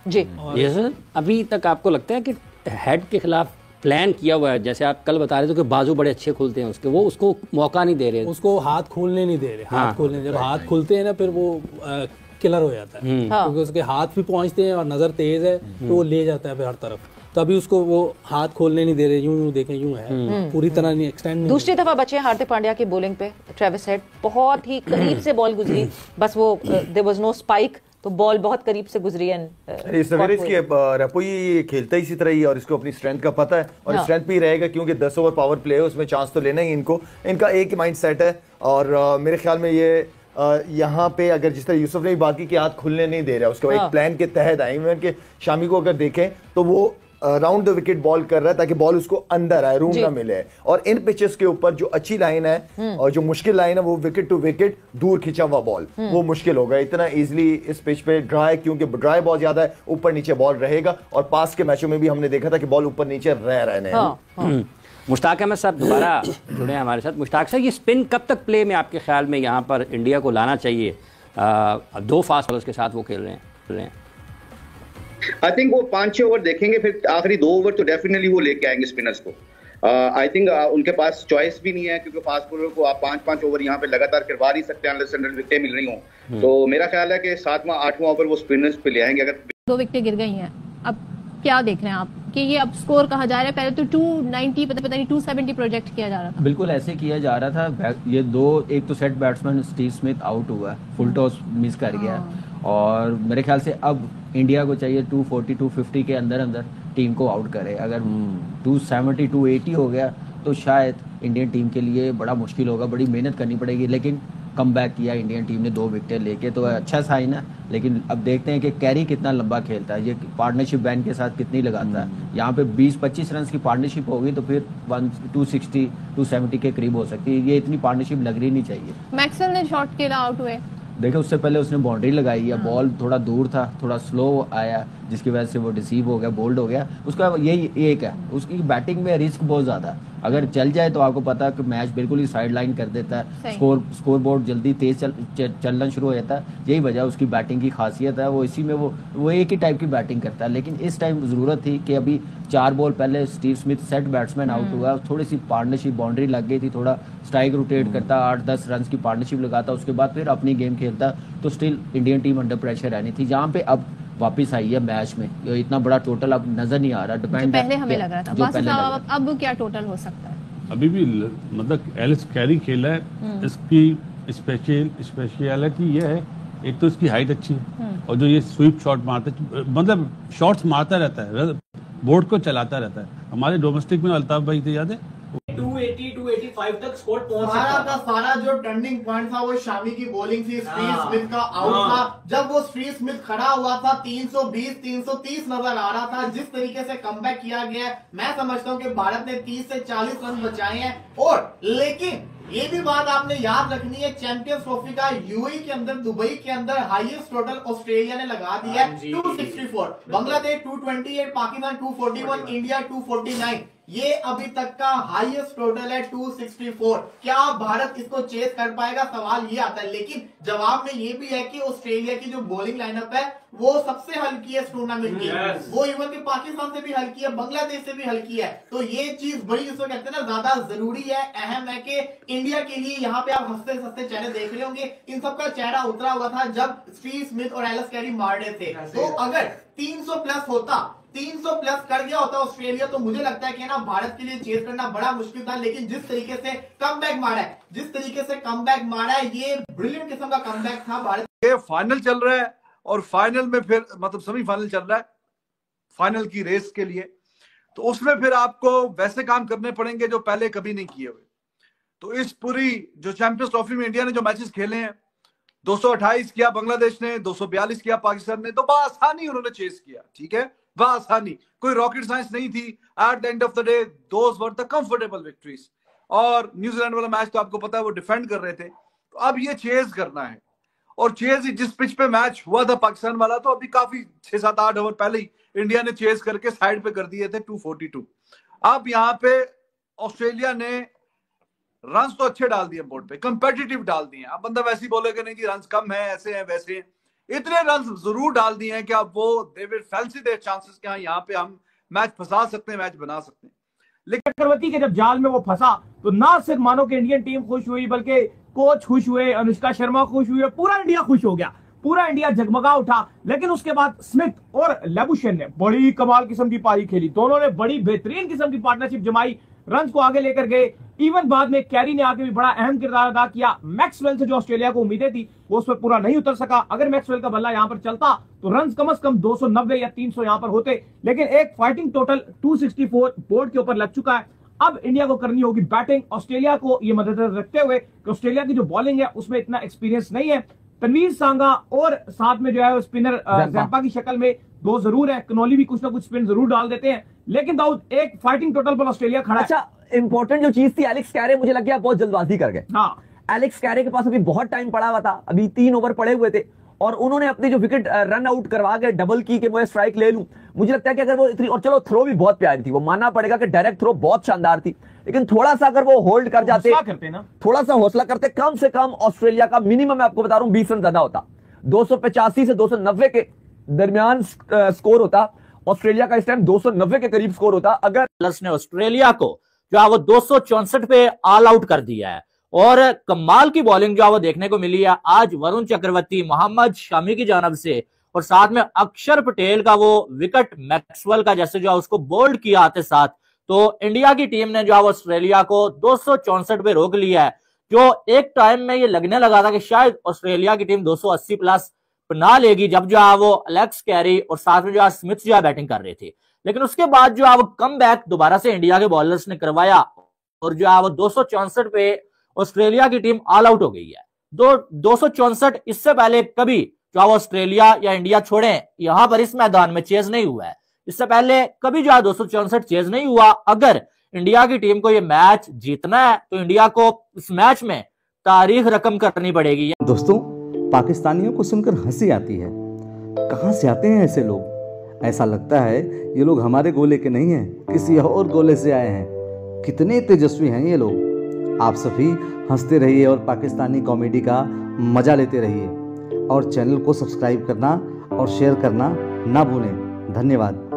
जी। जैसे अभी तक आपको लगता है कि हेड के खिलाफ प्लान किया हुआ है, जैसे आप कल बता रहे थे कि बाजू बड़े अच्छे खुलते हैं उसके, वो उसको मौका नहीं दे रहे, उसको हाथ खोलने नहीं दे रहे। हाथ खोलने, जब हाथ खुलते हैं ना फिर वो किलर हो जाता है, क्योंकि उसके हाथ भी पहुंचते हैं और नजर तेज है तो वो ले जाता है फिर हर तरफ। तभी उसको वो हाथ खोलने नहीं दे रहे, यूं देखें यूं है, पूरी तरह नहीं एक्सटेंड नहीं। दूसरी दफा बचे हार्दिक पांड्या की बॉलिंग पे, ट्रेविस हेड बहुत ही करीब से बॉल गुजरी, बस वो देयर वाज नो स्पाइक, तो बॉल बहुत करीब से गुजरी है। इसकी रपोई खेलता ही इसी तरह ही, और इसको अपनी स्ट्रेंथ का पता है और स्ट्रेंथ भी रहेगा, क्योंकि 10 ओवर पावर प्ले है, उसमें चांस तो लेना ही इनको। इनका एक ही माइंड सेट है, और मेरे ख्याल में ये यहाँ पे अगर जिस तरह यूसुफ ने भी बाकी के हाथ खुलने नहीं दे रहा, उसके एक प्लान के तहत आई। इवन के शामी को अगर देखें तो वो राउंड द विकेट बॉल कर रहा है ताकि बॉल उसको अंदर आए, रूम ना मिले। और इन पिचेस के ऊपर जो अच्छी लाइन है और जो मुश्किल लाइन है, वो विकेट टू विकेट दूर खिंचा हुआ बॉल, वो मुश्किल होगा इतना इजीली इस पिच पे। ड्राई, क्योंकि ड्राई बहुत ज्यादा है, ऊपर नीचे बॉल रहेगा, और पास के मैचों में भी हमने देखा था कि बॉल ऊपर नीचे रह रहे हैं। मुश्ताक अहमद साहब दोबारा जुड़े हैं हमारे साथ। मुश्ताक साहब, ये स्पिन कब तक प्ले में आपके ख्याल में यहाँ पर इंडिया को लाना चाहिए? 2 फास्ट बॉलर्स के साथ वो खेल रहे हैं। आई थिंक वो 5-6 ओवर देखेंगे, फिर आखिरी 2 ओवर तो डेफिनेटली वो लेके आएंगे स्पिनर्स को। आई थिंक उनके पास चॉइस भी नहीं है, क्योंकि फास्ट बॉलर को आप 5-5 ओवर यहाँ पे लगातार करवा नहीं सकते अनलेस विकेटें मिल रही हों। तो मेरा ख्याल है कि 7वां 8वां ओवर वो स्पिनर्स पे ले आएंगे। अगर 2 विकेटें गिर गई हैं, अब क्या देख रहे हैं आप कि ये अब स्कोर कहा जा रहा है? पहले तो 290 पता नहीं 270 प्रोजेक्ट किया जा रहा था। बिल्कुल ऐसे किया जा रहा था। ये एक तो set batsman Steve Smith out हुआ, फुल टॉस मिस कर गया, और मेरे ख्याल से अब इंडिया को चाहिए 240 250 के अंदर अंदर टीम को आउट करे। अगर 270 280 हो गया तो शायद इंडियन टीम के लिए बड़ा मुश्किल होगा, बड़ी मेहनत करनी पड़ेगी। लेकिन कम बैक किया इंडियन टीम ने 2 विकेटें लेके, तो अच्छा साइन है। लेकिन अब देखते हैं कि कैरी कितना लंबा खेलता है, ये पार्टनरशिप बैन के साथ कितनी लगाता है। यहाँ पे 20-25 रन की पार्टनरशिप होगी तो फिर 260 270 के करीब हो सकती है। ये इतनी पार्टनरशिप लग रही नहीं चाहिए। मैक्सवेल ने शॉट खेला, आउट हुए। देखो उससे पहले उसने बाउंड्री लगाई है, बॉल थोड़ा दूर था, थोड़ा स्लो आया, जिसकी वजह से वो डिसीव हो गया, बोल्ड हो गया। उसका यही एक है, उसकी बैटिंग में रिस्क बहुत ज्यादा। अगर चल जाए तो आपको पता है कि मैच बिल्कुल ही साइड लाइन कर देता है, स्कोर बोर्ड जल्दी तेज चलना शुरू हो जाता है। यही वजह उसकी बैटिंग की खासियत है, वो इसी में वो एक ही टाइप की बैटिंग करता है। लेकिन इस टाइम जरूरत थी कि अभी 4 बॉल पहले Steve Smith set batsman out हुआ, थोड़ी सी पार्टनरशिप बाउंड्री लग गई थी, थोड़ा स्ट्राइक रोटेट करता, 8-10 रन की पार्टनरशिप लगाता, उसके बाद फिर अपनी गेम खेलता, तो still Indian team under pressure रहनी थी। जहाँ पे अब वापिस आई है मैच में, इतना बड़ा टोटल अब नजर नहीं आ रहा। डिपेंड पहले हमें लग रहा था, अब क्या टोटल हो सकता है? अभी भी मतलब एलिस कैरी खेला है, इसकी स्पेशलिटी ये है, एक तो इसकी हाइट अच्छी है, और जो ये स्वीप शॉट मारता है, मतलब शॉट्स मारता रहता है, बोर्ड को चलाता रहता है। हमारे डोमेस्टिक में अल्ताफ भाई थे, याद है 280-285 तक स्कोर पहुंच सकता। सारा जो टर्निंग पॉइंट था वो शामी की बॉलिंग थी, स्टीव स्मिथ का आउट था। जब वो स्टीव स्मिथ खड़ा हुआ था 320-330 नजर आ रहा था। जिस तरीके से कमबैक किया गया है, मैं समझता हूं कि भारत ने 30 से 40 रन बचाए हैं। और लेकिन ये भी बात आपने याद रखनी है, चैंपियंस ट्रॉफी का यूएई के अंदर, दुबई के अंदर हाईएस्ट टोटल ऑस्ट्रेलिया ने लगा दिया है 264, बांग्लादेश 228, पाकिस्तान 241, इंडिया 249। ये अभी तक का हाईएस्ट टोटल है 264। क्या भारत इसको चेस कर पाएगा, सवाल ये आता है। लेकिन जवाब में ये भी है कि ऑस्ट्रेलिया की जो बॉलिंग लाइनअप है वो सबसे हल्की है इस टूर्नामेंट की, वो इवन कि पाकिस्तान से भी हल्की है, बांग्लादेश से भी हल्की है। तो ये चीज बड़ी, जिसको कहते हैं ना, ज्यादा जरूरी है, अहम है कि इंडिया के लिए। यहाँ पे आप हंसते हंसते चेहरे देख रहे होंगे, इन सबका चेहरा उतरा हुआ था जब स्टीव स्मिथ और एलिस कैरी मार रहे थे। तो अगर 300 प्लस होता, 300 प्लस कर गया होता ऑस्ट्रेलिया, तो मुझे लगता है कि ना भारत के लिए चेस करना बड़ा मुश्किल था। लेकिन जिस तरीके से कमबैक मारा है, ये ब्रिलियंट किस्म का कमबैक था भारत। ये फाइनल चल रहा है, और फाइनल में फिर मतलब सेमीफाइनल चल रहा है फाइनल की रेस के लिए, तो उसमें फिर आपको वैसे काम करने पड़ेंगे जो पहले कभी नहीं किए हुए। तो इस पूरी जो चैंपियंस ट्रॉफी में इंडिया ने जो मैचेस खेले हैं, 228 किया बांग्लादेश ने, 242 किया पाकिस्तान ने, तो बआसानी उन्होंने चेस किया। ठीक है, बआसानी, कोई रॉकेट साइंस नहीं थी। At the end of the day those were the comfortable victories. और न्यूजीलैंड वाला मैच तो आपको पता है वो डिफेंड कर रहे थे। तो अब ये चेस करना है, और चेस जिस पिच पे मैच हुआ था पाकिस्तान वाला, तो अभी काफी 6-7-8 ओवर पहले ही इंडिया ने चेस करके साइड पे कर दिए थे 242। अब यहाँ पे ऑस्ट्रेलिया ने रन्स तो अच्छे डाल दिए बोर्ड पे, कंपेटिटिव डाल दिए। अब बंदा वैसे ही बोलेगा नहीं कि रन्स कम है, ऐसे हैं वैसे हैं। इतने रन जरूर डाल दिए हैं कि अब वो they will fancy their chances कि हाँ यहाँ पे हम मैच फंसा सकते हैं, मैच बना सकते हैं। लेकिन चक्रवर्ती के जब जाल में वो फंसा तो ना सिर्फ मानो कि इंडियन टीम खुश हुई, बल्कि कोच खुश हुए, अनुष्का शर्मा खुश हुई, पूरा इंडिया खुश हो गया, पूरा इंडिया जगमगा उठा। लेकिन उसके बाद स्मिथ और लेबुशेन ने बड़ी कमाल किस्म की पारी खेली, दोनों ने बड़ी बेहतरीन किस्म की पार्टनरशिप जमाई, रन को आगे लेकर गए। इवन बाद में कैरी ने आके भी बड़ा अहम किरदार अदा किया। मैक्सवेल से जो ऑस्ट्रेलिया को उम्मीदें थी वो उस पर पूरा नहीं उतर सका। अगर मैक्सवेल का बल्ला यहां पर चलता तो रन कम से कम 290 या 300 यहां पर होते, लेकिन एक फाइटिंग टोटल 264 बोर्ड के ऊपर लग चुका है। अब इंडिया को करनी होगी बैटिंग। ऑस्ट्रेलिया को ये मद्देनजर रखते हुए कि ऑस्ट्रेलिया की जो बॉलिंग है उसमें इतना एक्सपीरियंस नहीं है। तनवीर सांगा और साथ में जो है स्पिनर जैम्पा की शक्ल में दो जरूर है, कनौली भी कुछ ना कुछ स्पिन जरूर डाल देते हैं, लेकिन दाऊद एक फाइटिंग टोटल पर ऑस्ट्रेलिया खड़ा है। अच्छा, इंपॉर्टेंट जो चीज थी, एलेक्स कैरे मुझे लग गया बहुत जल्दबाजी कर गए। हाँ, एलेक्स कैरे के पास अभी बहुत टाइम पड़ा हुआ था, अभी 3 ओवर पड़े हुए थे और उन्होंने अपनी जो विकेट रन आउट करवा के डबल की कि मैं स्ट्राइक ले लूं। मुझे लगता है कि अगर वो इतनी, और चलो थ्रो भी बहुत प्यारी थी, वो मानना पड़ेगा कि डायरेक्ट थ्रो बहुत शानदार थी, लेकिन थोड़ा सा अगर वो होल्ड कर जाते, थोड़ा सा हौसला करते, कम से कम ऑस्ट्रेलिया का मिनिमम मैं आपको बता रहा हूं 20 रन ज्यादा होता, 285 से 290 के दरमियान स्कोर होता। ऑस्ट्रेलिया का इस टाइम 290 के करीब स्कोर होता अगर ने ऑस्ट्रेलिया को जो है वो 264 पे ऑल आउट कर दिया है। और कमाल की बॉलिंग जो है वो देखने को मिली है आज वरुण चक्रवर्ती, मोहम्मद शामी की जानब से, और साथ में अक्षर पटेल का वो विकेट मैक्सवेल का जैसे जो है उसको बोल्ड किया आते साथ, तो इंडिया की टीम ने जो है वो ऑस्ट्रेलिया को 264 पे रोक लिया है। जो एक टाइम में ये लगने लगा था कि शायद ऑस्ट्रेलिया की टीम 280 प्लस बना लेगी, जब जो है वो एलेक्स कैरी और साथ में जो है स्मिथ जो है बैटिंग कर रहे थे, लेकिन उसके बाद जो है वो कम बैक दोबारा से इंडिया के बॉलर्स ने करवाया और जो है वो 264 पे ऑस्ट्रेलिया की टीम ऑल आउट हो गई है। 264 इससे पहले कभी जो है ऑस्ट्रेलिया या इंडिया छोड़े यहां पर इस मैदान में चेज नहीं हुआ है, इससे पहले कभी जो है 264 चेज नहीं हुआ। अगर इंडिया की टीम को ये मैच जीतना है तो इंडिया को इस मैच में तारीख रकम करनी पड़ेगी। दोस्तों, पाकिस्तानियों को सुनकर हंसी आती है, कहां से आते हैं ऐसे लोग? ऐसा लगता है ये लोग हमारे गोले के नहीं हैं, किसी और गोले से आए हैं। कितने तेजस्वी हैं ये लोग। आप सभी हंसते रहिए और पाकिस्तानी कॉमेडी का मजा लेते रहिए, और चैनल को सब्सक्राइब करना और शेयर करना ना भूलें। धन्यवाद।